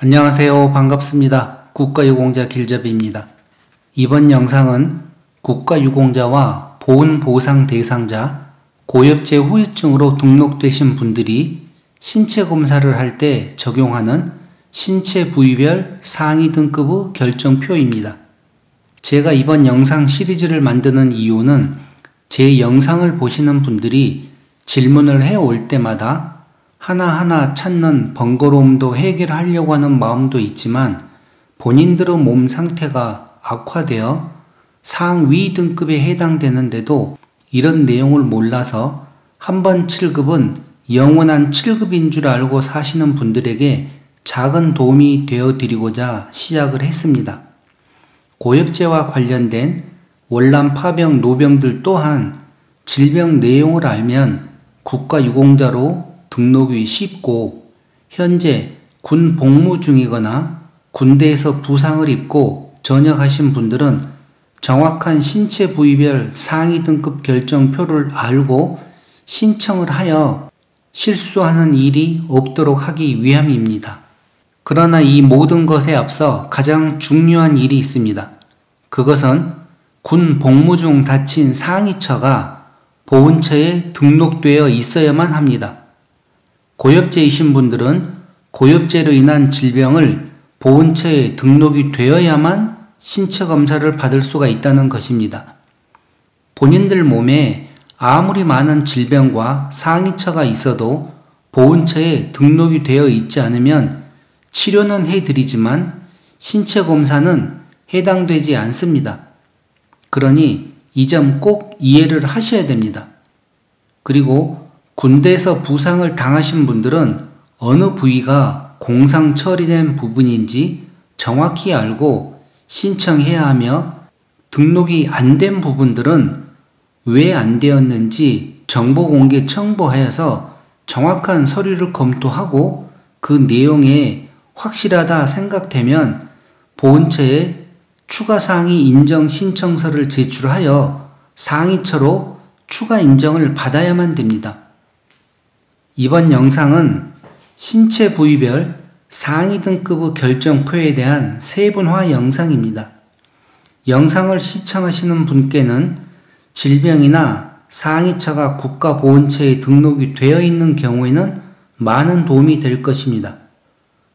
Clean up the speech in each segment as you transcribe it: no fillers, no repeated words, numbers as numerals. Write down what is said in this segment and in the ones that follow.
안녕하세요. 반갑습니다. 국가유공자 길잡이입니다. 이번 영상은 국가유공자와 보훈보상 대상자, 고엽제 후유증으로 등록되신 분들이 신체검사를 할 때 적용하는 신체 부위별 상위 등급의 결정표입니다. 제가 이번 영상 시리즈를 만드는 이유는 제 영상을 보시는 분들이 질문을 해올 때마다 하나하나 찾는 번거로움도 해결하려고 하는 마음도 있지만 본인들의 몸 상태가 악화되어 상위 등급에 해당되는데도 이런 내용을 몰라서 한번 7급은 영원한 7급인 줄 알고 사시는 분들에게 작은 도움이 되어 드리고자 시작을 했습니다. 고엽제와 관련된 월남, 파병, 노병들 또한 질병 내용을 알면 국가유공자로 등록이 쉽고 현재 군 복무 중이거나 군대에서 부상을 입고 전역하신 분들은 정확한 신체 부위별 상위 등급 결정표를 알고 신청을 하여 실수하는 일이 없도록 하기 위함입니다. 그러나 이 모든 것에 앞서 가장 중요한 일이 있습니다. 그것은 군 복무 중 다친 상위처가 보훈처에 등록되어 있어야만 합니다. 고엽제이신 분들은 고엽제로 인한 질병을 보훈처에 등록이 되어야만 신체검사를 받을 수가 있다는 것입니다. 본인들 몸에 아무리 많은 질병과 상위처가 있어도 보훈처에 등록이 되어 있지 않으면 치료는 해드리지만 신체검사는 해당되지 않습니다. 그러니 이 점 꼭 이해를 하셔야 됩니다. 그리고 군대에서 부상을 당하신 분들은 어느 부위가 공상 처리된 부분인지 정확히 알고 신청해야 하며 등록이 안 된 부분들은 왜 안 되었는지 정보 공개 청구하여서 정확한 서류를 검토하고 그 내용에 확실하다 생각되면 보훈처에 추가 상위 인정 신청서를 제출하여 상위처로 추가 인정을 받아야만 됩니다. 이번 영상은 신체 부위별 상위 등급의 결정표에 대한 세분화 영상입니다. 영상을 시청하시는 분께는 질병이나 상위처가 국가보훈처에 등록이 되어 있는 경우에는 많은 도움이 될 것입니다.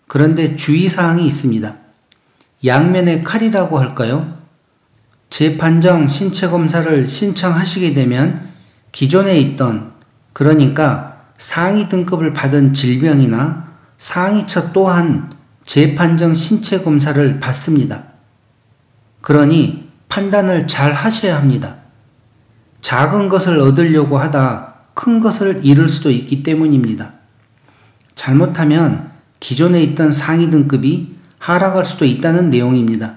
그런데 주의사항이 있습니다. 양면의 칼이라고 할까요? 재판정 신체검사를 신청하시게 되면 기존에 있던, 그러니까 상위 등급을 받은 질병이나 상위처 또한 재판정 신체검사를 받습니다. 그러니 판단을 잘 하셔야 합니다. 작은 것을 얻으려고 하다 큰 것을 잃을 수도 있기 때문입니다. 잘못하면 기존에 있던 상위 등급이 하락할 수도 있다는 내용입니다.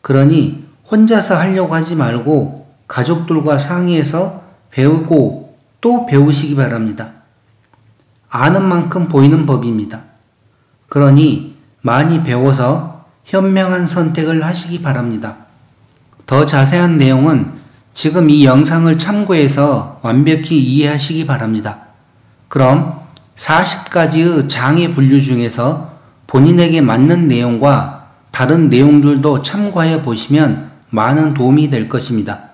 그러니 혼자서 하려고 하지 말고 가족들과 상의해서 배우고 또 배우시기 바랍니다. 아는 만큼 보이는 법입니다. 그러니 많이 배워서 현명한 선택을 하시기 바랍니다. 더 자세한 내용은 지금 이 영상을 참고해서 완벽히 이해하시기 바랍니다. 그럼 40가지의 장애 분류 중에서 본인에게 맞는 내용과 다른 내용들도 참고하여 보시면 많은 도움이 될 것입니다.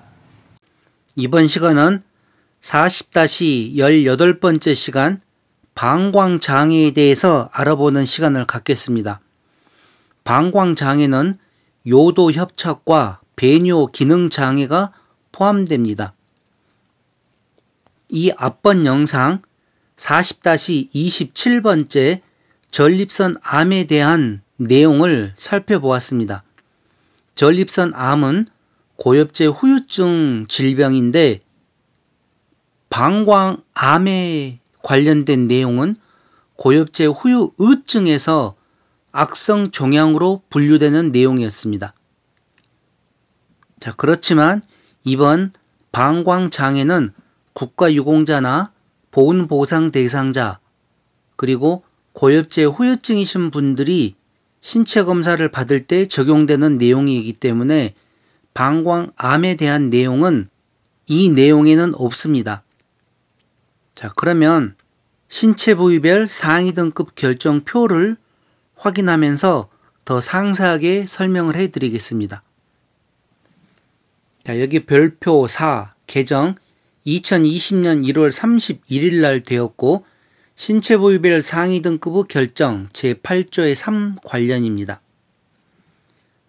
이번 시간은 40-18번째 시간 방광장애에 대해서 알아보는 시간을 갖겠습니다. 방광장애는 요도협착과 배뇨 기능장애가 포함됩니다. 이 앞번 영상 40-27번째 전립선 암에 대한 내용을 살펴보았습니다. 전립선 암은 고엽제 후유증 질병인데 방광암에 관련된 내용은 고엽제 후유의증에서 악성 종양으로 분류되는 내용이었습니다. 자, 그렇지만 이번 방광장애는 국가유공자나 보훈보상 대상자 그리고 고엽제 후유증이신 분들이 신체검사를 받을 때 적용되는 내용이기 때문에 방광암에 대한 내용은 이 내용에는 없습니다. 자, 그러면 신체 부위별 상위 등급 결정표를 확인하면서 더 상세하게 설명을 해 드리겠습니다. 자, 여기 별표 4 개정 2020년 1월 31일 날 되었고 신체 부위별 상위 등급의 결정 제8조의 3 관련입니다.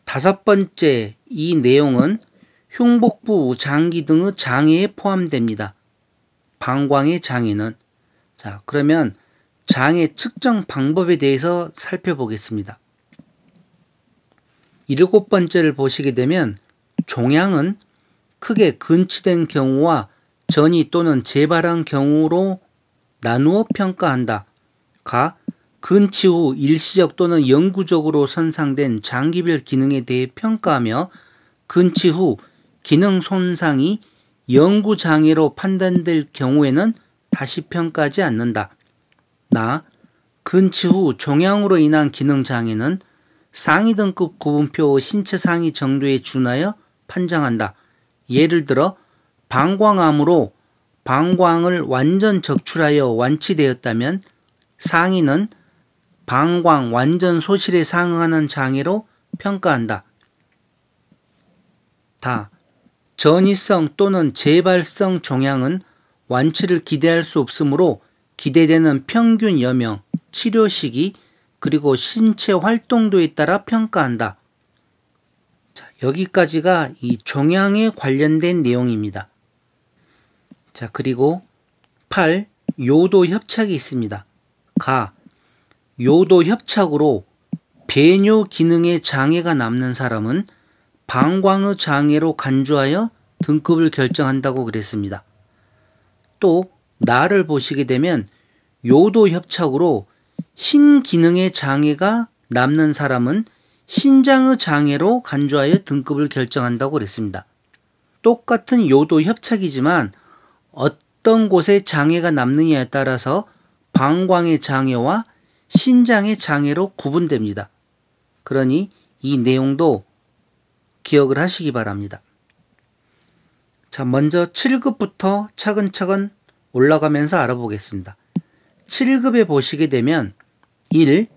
다섯 번째, 이 내용은 흉복부, 장기 등의 장애에 포함됩니다. 방광의 장애는. 자, 그러면 장애 측정 방법에 대해서 살펴보겠습니다. 일곱 번째를 보시게 되면 종양은 크게 근치된 경우와 전이 또는 재발한 경우로 나누어 평가한다. 가 근치 후 일시적 또는 영구적으로 손상된 장기별 기능에 대해 평가하며 근치 후 기능 손상이 영구 장애로 판단될 경우에는 다시 평가하지 않는다. 나 근치 후 종양으로 인한 기능 장애는 상위 등급 구분표 신체 상위 정도에 준하여 판정한다. 예를 들어 방광암으로 방광을 완전 적출하여 완치되었다면 상위는 방광 완전 소실에 상응하는 장애로 평가한다. 다 전이성 또는 재발성 종양은 완치를 기대할 수 없으므로 기대되는 평균 여명, 치료 시기, 그리고 신체 활동도에 따라 평가한다. 자, 여기까지가 이 종양에 관련된 내용입니다. 자, 그리고 8. 요도 협착이 있습니다. 가 요도 협착으로 배뇨 기능에 장애가 남는 사람은 방광의 장애로 간주하여 등급을 결정한다고 그랬습니다. 또 나를 보시게 되면 요도 협착으로 신기능의 장애가 남는 사람은 신장의 장애로 간주하여 등급을 결정한다고 그랬습니다. 똑같은 요도 협착이지만 어떤 곳에 장애가 남느냐에 따라서 방광의 장애와 신장의 장애로 구분됩니다. 그러니 이 내용도 기억을 하시기 바랍니다. 자, 먼저 7급부터 차근차근 올라가면서 알아보겠습니다. 7급에 보시게 되면 1.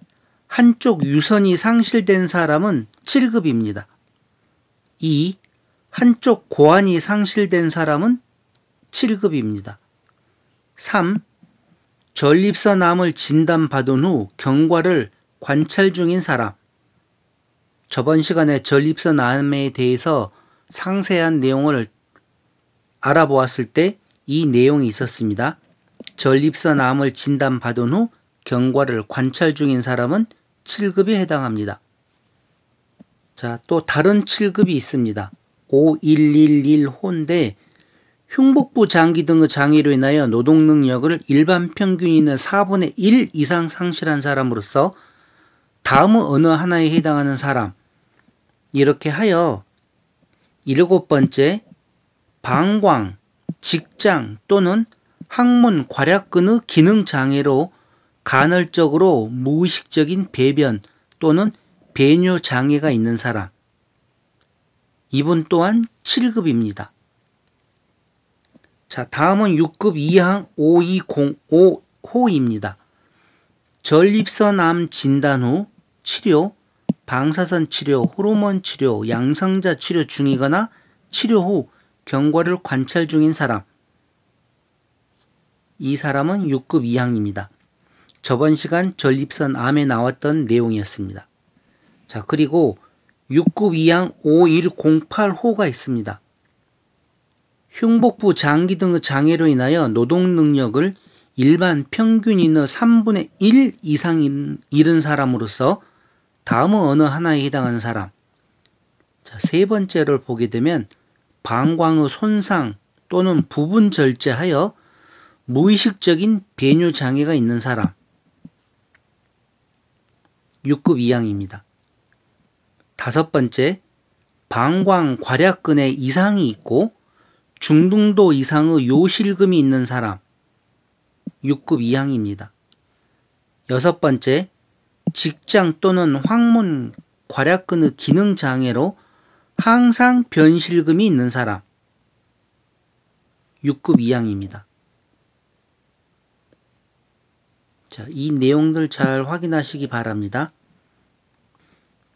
한쪽 유선이 상실된 사람은 7급입니다. 2. 한쪽 고환이 상실된 사람은 7급입니다. 3. 전립선암을 진단받은 후 경과를 관찰 중인 사람. 저번 시간에 전립선암에 대해서 상세한 내용을 알아보았을 때 이 내용이 있었습니다. 전립선암을 진단받은 후 경과를 관찰 중인 사람은 7급에 해당합니다. 자, 또 다른 7급이 있습니다. 5111호인데 흉복부 장기 등의 장애로 인하여 노동 능력을 일반 평균인의 4분의 1 이상 상실한 사람으로서 다음의 어느 하나에 해당하는 사람, 이렇게 하여 7번째 방광, 직장 또는 항문 괄약근의 기능 장애로 간헐적으로 무의식적인 배변 또는 배뇨 장애가 있는 사람, 이분 또한 7급입니다. 자, 다음은 6급 이항 5205호입니다. 전립선암 진단 후 치료, 방사선 치료, 호르몬 치료, 양성자 치료 중이거나 치료 후 경과를 관찰 중인 사람, 이 사람은 6급 이항입니다. 저번 시간 전립선암에 나왔던 내용이었습니다. 자, 그리고 6급 이항 5108호가 있습니다. 흉복부 장기 등의 장애로 인하여 노동 능력을 일반 평균인의 3분의 1 이상 잃은 사람으로서 다음의 어느 하나에 해당하는 사람. 자, 세 번째를 보게 되면 방광의 손상 또는 부분 절제하여 무의식적인 배뇨 장애가 있는 사람. 6급 이항입니다. 다섯 번째, 방광 괄약근에 이상이 있고 중등도 이상의 요실금이 있는 사람. 6급 이항입니다. 여섯 번째, 직장 또는 항문 괄약근의 기능 장애로 항상 변실금이 있는 사람. 6급 이항입니다. 자, 이 내용들 잘 확인하시기 바랍니다.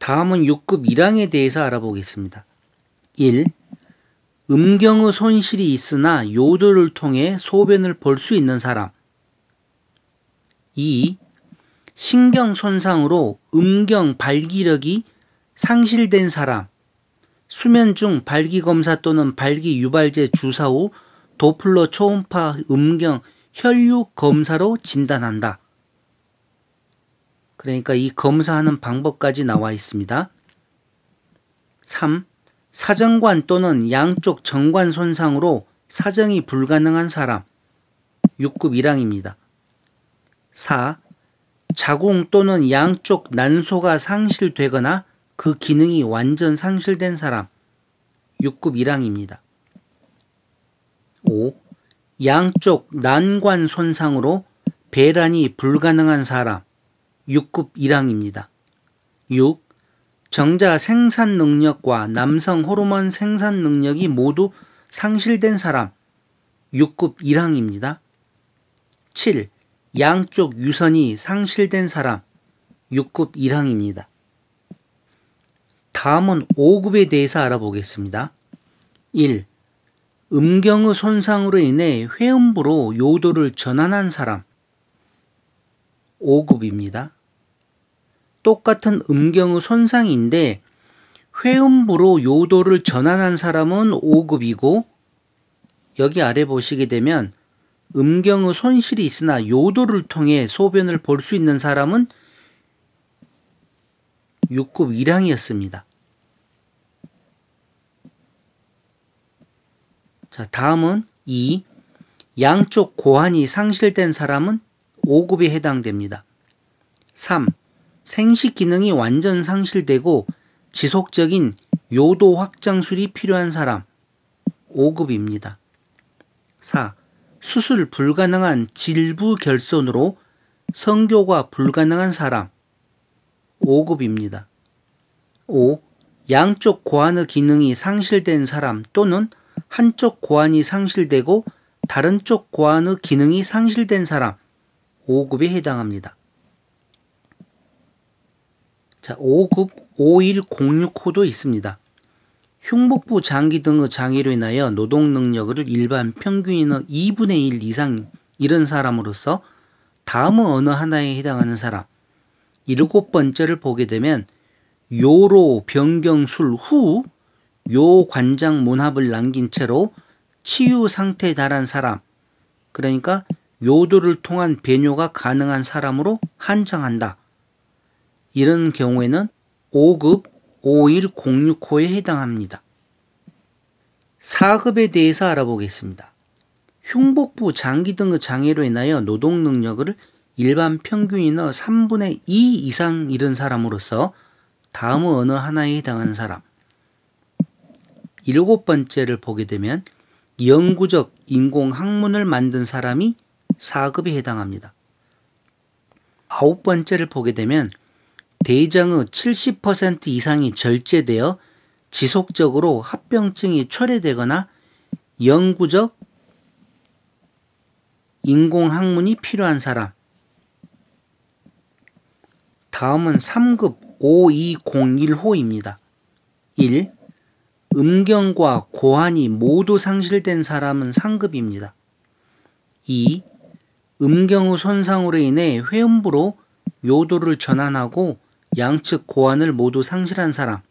다음은 6급 1항에 대해서 알아보겠습니다. 1. 음경의 손실이 있으나 요도를 통해 소변을 볼 수 있는 사람. 2. 신경 손상으로 음경 발기력이 상실된 사람. 수면 중 발기검사 또는 발기유발제 주사 후 도플러 초음파 음경 혈육 검사로 진단한다. 그러니까 이 검사하는 방법까지 나와 있습니다. 3. 사정관 또는 양쪽 정관 손상으로 사정이 불가능한 사람. 6급 1항입니다. 4. 자궁 또는 양쪽 난소가 상실되거나 그 기능이 완전 상실된 사람. 6급 1항입니다. 5. 양쪽 난관 손상으로 배란이 불가능한 사람. 6급 1항입니다. 6. 정자 생산 능력과 남성 호르몬 생산 능력이 모두 상실된 사람. 6급 1항입니다. 7. 양쪽 유선이 상실된 사람. 6급 1항입니다. 다음은 5급에 대해서 알아보겠습니다. 1. 음경의 손상으로 인해 회음부로 요도를 전환한 사람. 5급입니다. 똑같은 음경의 손상인데 회음부로 요도를 전환한 사람은 5급이고 여기 아래 보시게 되면 음경의 손실이 있으나 요도를 통해 소변을 볼 수 있는 사람은 6급 1항이었습니다. 자, 다음은 2. 양쪽 고환이 상실된 사람은 5급에 해당됩니다. 3. 생식 기능이 완전 상실되고 지속적인 요도 확장술이 필요한 사람. 5급입니다. 4. 수술 불가능한 질부 결손으로 성교가 불가능한 사람. 5급입니다. 5. 양쪽 고환의 기능이 상실된 사람 또는 한쪽 고환이 상실되고 다른 쪽 고환의 기능이 상실된 사람. 5급에 해당합니다. 자, 5급 5106호도 있습니다. 흉복부 장기 등의 장애로 인하여 노동 능력을 일반 평균인의 2분의 1 이상 잃은 사람으로서 다음의 어느 하나에 해당하는 사람. 7번째를 보게 되면 요로 변경술 후 요관장 문합을 남긴 채로 치유 상태에 달한 사람. 그러니까 요도를 통한 배뇨가 가능한 사람으로 한정한다. 이런 경우에는 5급 51065에 해당합니다. 4급에 대해서 알아보겠습니다. 흉복부 장기 등의 장애로 인하여 노동 능력을 일반 평균인의 3분의 2 이상 잃은 사람으로서 다음의 어느 하나에 해당하는 사람. 7번째를 보게 되면 영구적 인공항문을 만든 사람이 4급에 해당합니다. 9번째를 보게 되면 대장의 70% 이상이 절제되어 지속적으로 합병증이 초래되거나 영구적 인공항문이 필요한 사람. 다음은 3급 5201호입니다. 1. 음경과 고환이 모두 상실된 사람은 상급입니다. 2. 음경의 손상으로 인해 회음부로 요도를 전환하고 양측 고환을 모두 상실한 사람.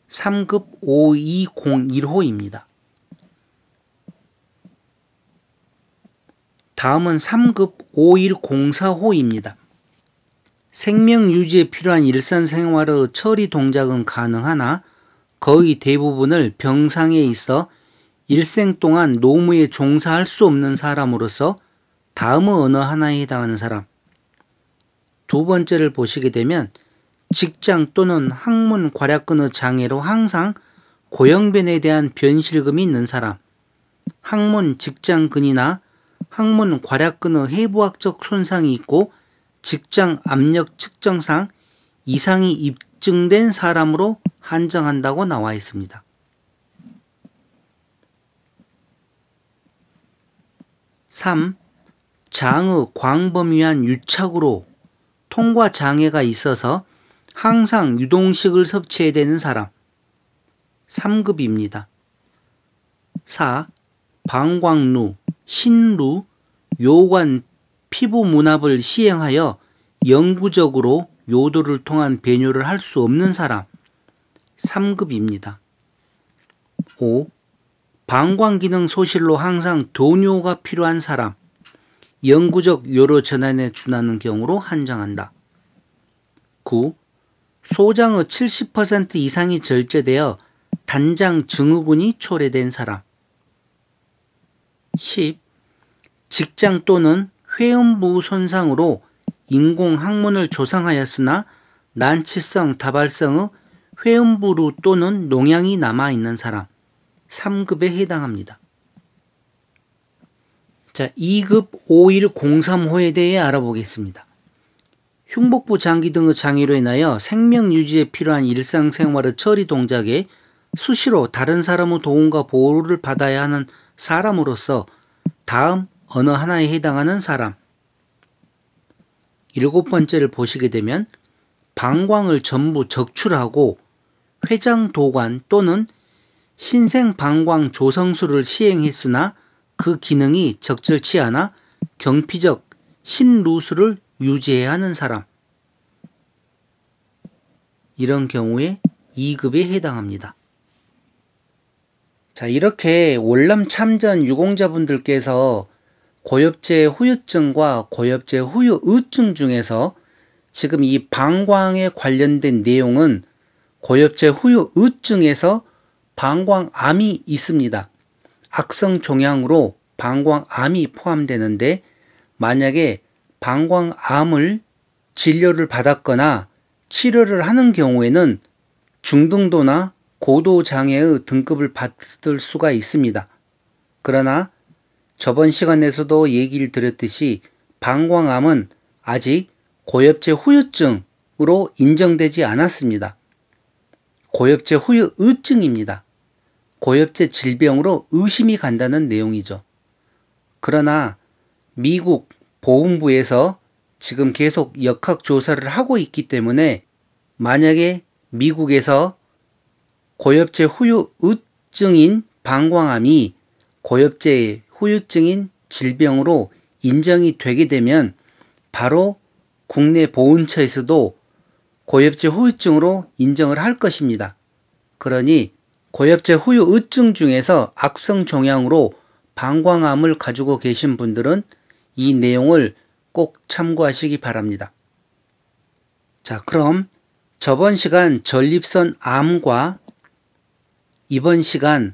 3급 5201호입니다. 다음은 3급 5104호입니다. 생명 유지에 필요한 일상생활의 처리 동작은 가능하나 거의 대부분을 병상에 있어 일생 동안 노무에 종사할 수 없는 사람으로서 다음의 어느 하나에 해당하는 사람. 2번째를 보시게 되면 직장 또는 학문 괄약근의 장애로 항상 고형변에 대한 변실금이 있는 사람. 학문 직장근이나 학문 괄약근의 해부학적 손상이 있고 직장 압력 측정상 이상이 입증된 사람으로 한정한다고 나와 있습니다. 3. 장의 광범위한 유착으로 통과 장애가 있어서 항상 유동식을 섭취해야 되는 사람 3급입니다. 4. 방광루, 신루, 요관, 피부 문합을 시행하여 영구적으로 요도를 통한 배뇨를 할 수 없는 사람 3급입니다. 5. 방광기능 소실로 항상 도뇨가 필요한 사람 영구적 요로 전환에 준하는 경우로 한정한다. 9. 소장의 70% 이상이 절제되어 단장 증후군이 초래된 사람 10. 직장 또는 회음부 손상으로 인공항문을 조상하였으나 난치성, 다발성의 회음부루 또는 농양이 남아있는 사람 3급에 해당합니다. 자, 2급 5103호에 대해 알아보겠습니다. 흉복부 장기 등의 장애로 인하여 생명 유지에 필요한 일상생활의 처리 동작에 수시로 다른 사람의 도움과 보호를 받아야 하는 사람으로서 다음 어느 하나에 해당하는 사람 7번째를 보시게 되면 방광을 전부 적출하고 회장도관 또는 신생방광 조성술을 시행했으나 그 기능이 적절치 않아 경피적 신루술을 유지해야 하는 사람 이런 경우에 2급에 해당합니다. 자, 이렇게 월남 참전 유공자분들께서 고엽제 후유증과 고엽제 후유의증 중에서 지금 이 방광에 관련된 내용은 고엽제 후유의증에서 방광암이 있습니다. 악성 종양으로 방광암이 포함되는데 만약에 방광암을 진료를 받았거나 치료를 하는 경우에는 중등도나 고도장애의 등급을 받을 수가 있습니다. 그러나 저번 시간에서도 얘기를 드렸듯이 방광암은 아직 고엽제 후유증으로 인정되지 않았습니다. 고엽제 후유의증입니다. 고엽제 질병으로 의심이 간다는 내용이죠. 그러나 미국 보훈부에서 지금 계속 역학조사를 하고 있기 때문에 만약에 미국에서 고엽제 후유의증인 방광암이 고엽제 후유증인 질병으로 인정이 되게 되면 바로 국내 보훈처에서도 고엽제 후유증으로 인정을 할 것입니다. 그러니 고엽제 후유의증 중에서 악성 종양으로 방광암을 가지고 계신 분들은 이 내용을 꼭 참고하시기 바랍니다. 자, 그럼 저번 시간 전립선 암과 이번 시간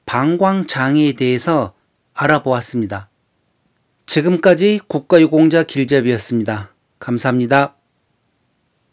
방광장애에 대해서 알아보았습니다. 지금까지 국가유공자 길잡이였습니다. 감사합니다.